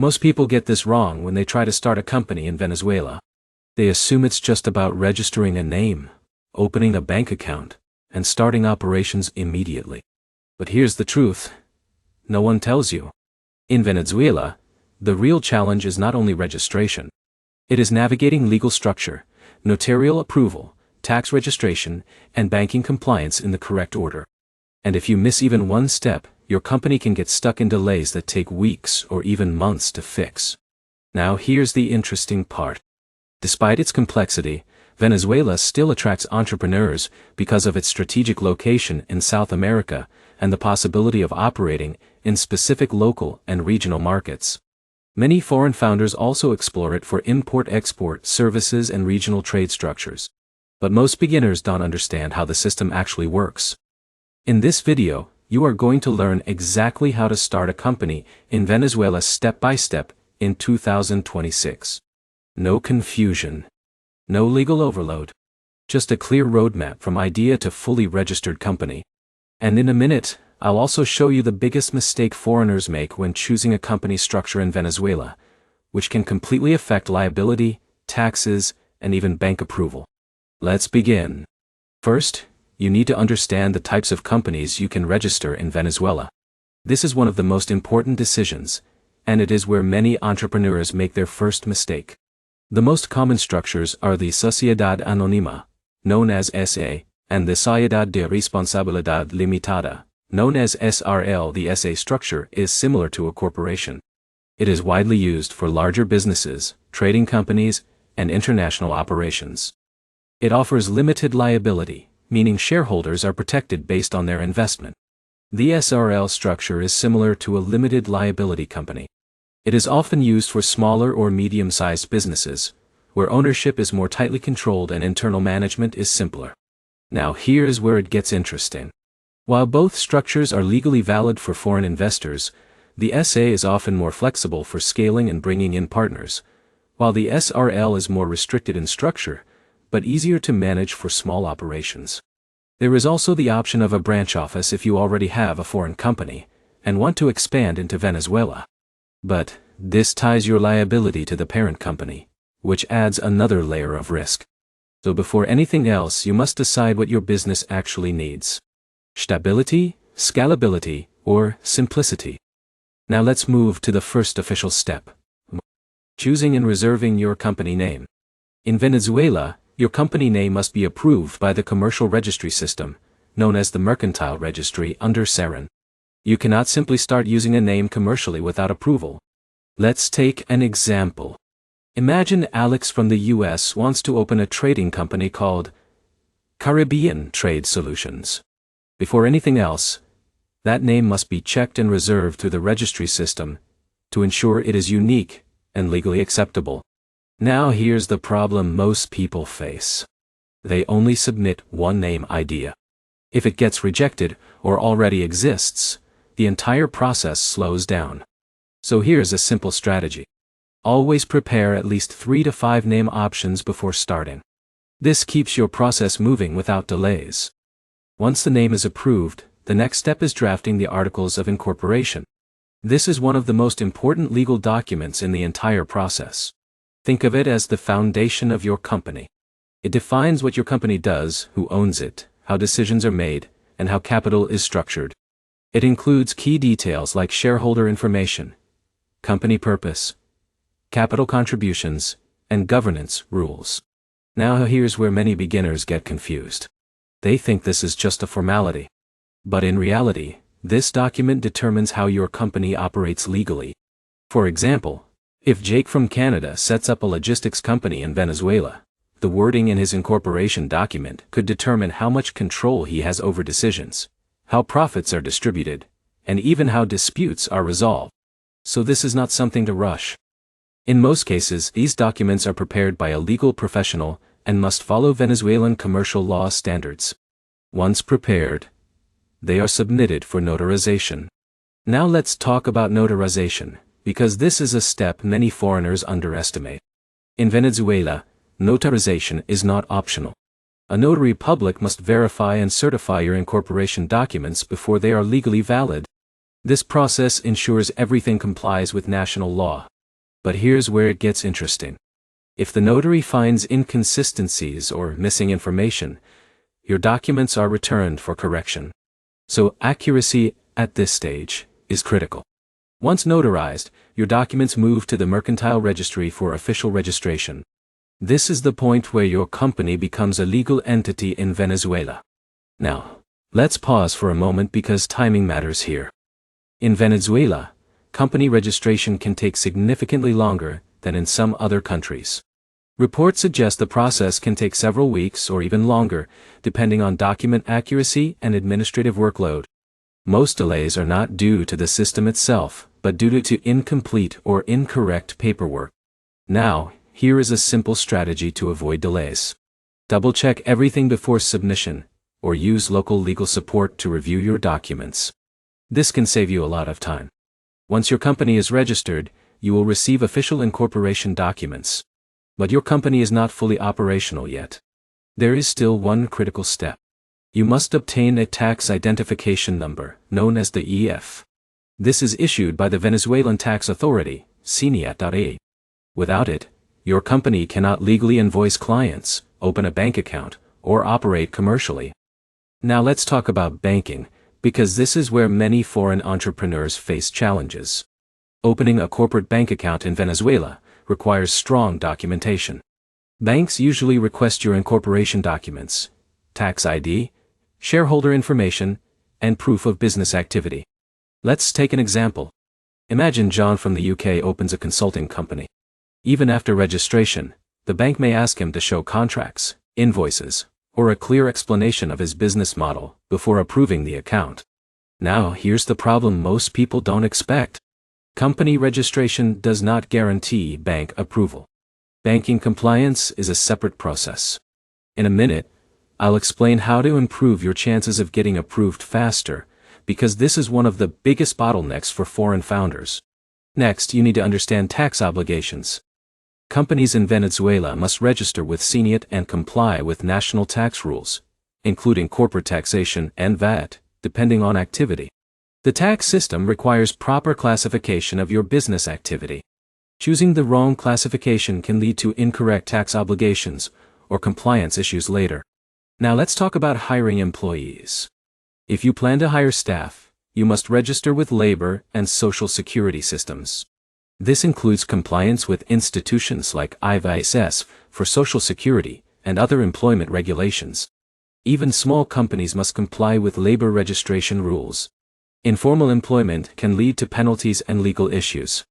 Most people get this wrong when they try to start a company in Venezuela. They assume it's just about registering a name, opening a bank account, and starting operations immediately. But here's the truth. No one tells you. In Venezuela, the real challenge is not only registration. It is navigating legal structure, notarial approval, tax registration, and banking compliance in the correct order. And if you miss even one step, your company can get stuck in delays that take weeks or even months to fix. Now here's the interesting part. Despite its complexity, Venezuela still attracts entrepreneurs because of its strategic location in South America and the possibility of operating in specific local and regional markets. Many foreign founders also explore it for import-export services and regional trade structures. But most beginners don't understand how the system actually works. In this video, you are going to learn exactly how to start a company in Venezuela step by step in 2026. No confusion. No legal overload. Just a clear roadmap from idea to fully registered company. And in a minute, I'll also show you the biggest mistake foreigners make when choosing a company structure in Venezuela, which can completely affect liability, taxes, and even bank approval. Let's begin. First, you need to understand the types of companies you can register in Venezuela. This is one of the most important decisions, and it is where many entrepreneurs make their first mistake. The most common structures are the Sociedad Anónima, known as SA, and the Sociedad de Responsabilidad Limitada, known as SRL. The SA structure is similar to a corporation. It is widely used for larger businesses, trading companies, and international operations. It offers limited liability, meaning shareholders are protected based on their investment. The SRL structure is similar to a limited liability company. It is often used for smaller or medium-sized businesses, where ownership is more tightly controlled and internal management is simpler. Now here's where it gets interesting. While both structures are legally valid for foreign investors, the SA is often more flexible for scaling and bringing in partners, while the SRL is more restricted in structure, but easier to manage for small operations. There is also the option of a branch office if you already have a foreign company and want to expand into Venezuela. But this ties your liability to the parent company, which adds another layer of risk. So before anything else, you must decide what your business actually needs. Stability, scalability, or simplicity. Now let's move to the first official step. Choosing and reserving your company name. In Venezuela, your company name must be approved by the commercial registry system, known as the Mercantile Registry under SEREN. You cannot simply start using a name commercially without approval. Let's take an example. Imagine Alex from the US wants to open a trading company called Caribbean Trade Solutions. Before anything else, that name must be checked and reserved through the registry system to ensure it is unique and legally acceptable. Now here's the problem most people face. They only submit one name idea. If it gets rejected or already exists, the entire process slows down. So here's a simple strategy. Always prepare at least 3 to 5 name options before starting. This keeps your process moving without delays. Once the name is approved, the next step is drafting the Articles of Incorporation. This is one of the most important legal documents in the entire process. Think of it as the foundation of your company. It defines what your company does, who owns it, how decisions are made, and how capital is structured. It includes key details like shareholder information, company purpose, capital contributions, and governance rules. Now here's where many beginners get confused. They think this is just a formality. But in reality, this document determines how your company operates legally. For example, if Jake from Canada sets up a logistics company in Venezuela, the wording in his incorporation document could determine how much control he has over decisions, how profits are distributed, and even how disputes are resolved. So this is not something to rush. In most cases, these documents are prepared by a legal professional and must follow Venezuelan commercial law standards. Once prepared, they are submitted for notarization. Now let's talk about notarization, because this is a step many foreigners underestimate. In Venezuela, notarization is not optional. A notary public must verify and certify your incorporation documents before they are legally valid. This process ensures everything complies with national law. But here's where it gets interesting. If the notary finds inconsistencies or missing information, your documents are returned for correction. So accuracy at this stage is critical. Once notarized, your documents move to the Mercantile Registry for official registration. This is the point where your company becomes a legal entity in Venezuela. Now, let's pause for a moment because timing matters here. In Venezuela, company registration can take significantly longer than in some other countries. Reports suggest the process can take several weeks or even longer, depending on document accuracy and administrative workload. Most delays are not due to the system itself, but due to incomplete or incorrect paperwork. Now, here is a simple strategy to avoid delays. Double-check everything before submission, or use local legal support to review your documents. This can save you a lot of time. Once your company is registered, you will receive official incorporation documents. But your company is not fully operational yet. There is still one critical step. You must obtain a tax identification number, known as the EF. This is issued by the Venezuelan tax authority, CNIAT.A. Without it, your company cannot legally invoice clients, open a bank account, or operate commercially. Now let's talk about banking, because this is where many foreign entrepreneurs face challenges. Opening a corporate bank account in Venezuela requires strong documentation. Banks usually request your incorporation documents, tax ID, shareholder information, and proof of business activity. Let's take an example. Imagine John from the UK opens a consulting company. Even after registration, the bank may ask him to show contracts, invoices, or a clear explanation of his business model before approving the account. Now, here's the problem most people don't expect. Company registration does not guarantee bank approval. Banking compliance is a separate process. In a minute, I'll explain how to improve your chances of getting approved faster, because this is one of the biggest bottlenecks for foreign founders. Next, you need to understand tax obligations. Companies in Venezuela must register with CNIAT and comply with national tax rules, including corporate taxation and VAT, depending on activity. The tax system requires proper classification of your business activity. Choosing the wrong classification can lead to incorrect tax obligations or compliance issues later. Now let's talk about hiring employees. If you plan to hire staff, you must register with labor and social security systems. This includes compliance with institutions like IVSS for social security and other employment regulations. Even small companies must comply with labor registration rules. Informal employment can lead to penalties and legal issues.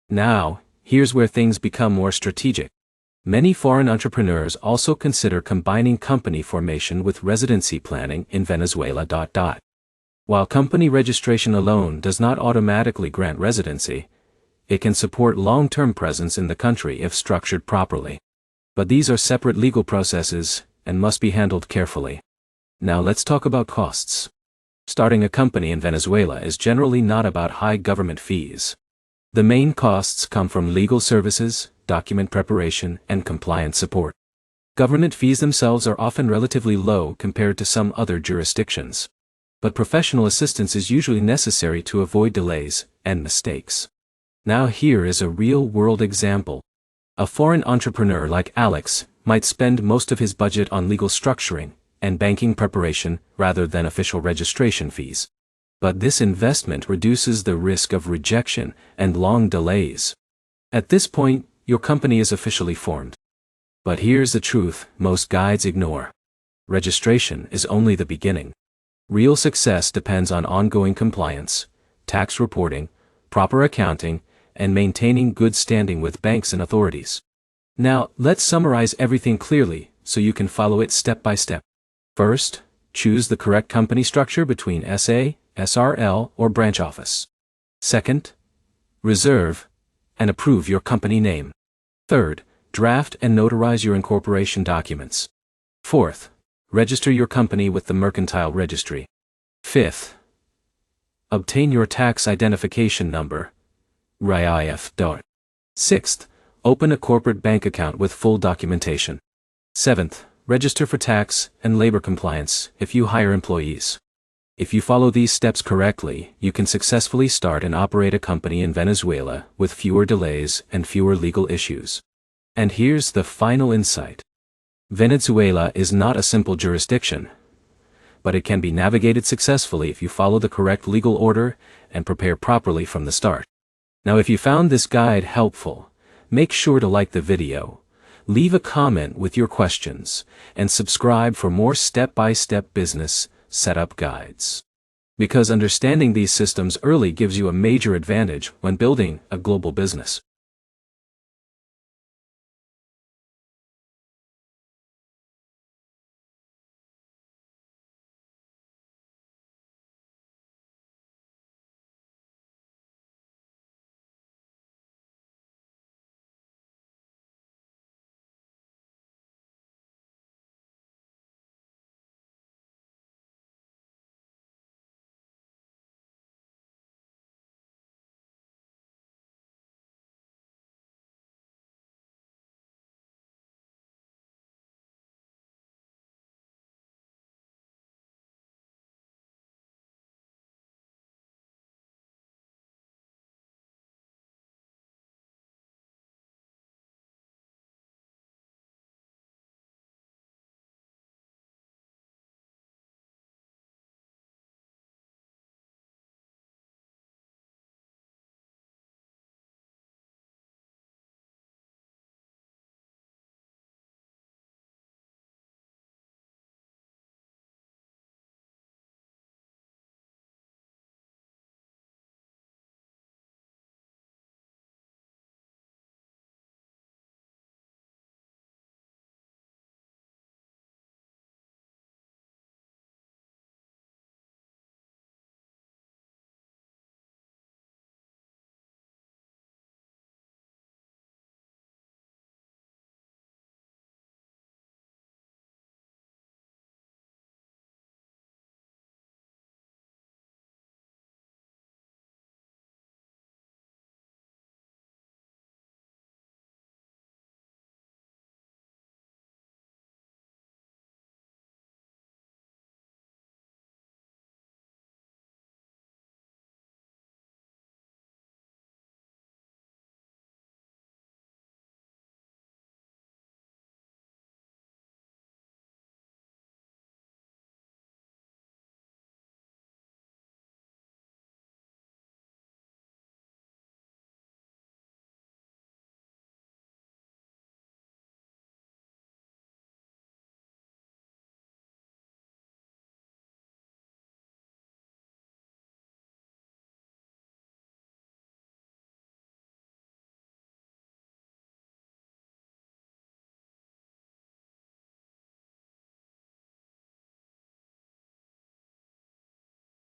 Now, here's where things become more strategic. Many foreign entrepreneurs also consider combining company formation with residency planning in Venezuela. While company registration alone does not automatically grant residency, it can support long-term presence in the country if structured properly. But these are separate legal processes and must be handled carefully. Now let's talk about costs. Starting a company in Venezuela is generally not about high government fees. The main costs come from legal services, document preparation, and compliance support. Government fees themselves are often relatively low compared to some other jurisdictions. But professional assistance is usually necessary to avoid delays and mistakes. Now here is a real-world example. A foreign entrepreneur like Alex might spend most of his budget on legal structuring and banking preparation rather than official registration fees. But this investment reduces the risk of rejection and long delays. At this point, your company is officially formed. But here's the truth most guides ignore. Registration is only the beginning. Real success depends on ongoing compliance, tax reporting, proper accounting, and maintaining good standing with banks and authorities. Now, let's summarize everything clearly so you can follow it step by step. First, choose the correct company structure between SA, SRL, or branch office. Second, reserve and approve your company name. Third, draft and notarize your incorporation documents. Fourth, register your company with the Mercantile Registry. Fifth, obtain your tax identification number, RIF. Sixth, open a corporate bank account with full documentation. Seventh, register for tax and labor compliance if you hire employees. If you follow these steps correctly, you can successfully start and operate a company in Venezuela with fewer delays and fewer legal issues. And here's the final insight. Venezuela is not a simple jurisdiction, but it can be navigated successfully if you follow the correct legal order and prepare properly from the start. Now, if you found this guide helpful, make sure to like the video, leave a comment with your questions, and subscribe for more step-by-step business setup guides. Because understanding these systems early gives you a major advantage when building a global business.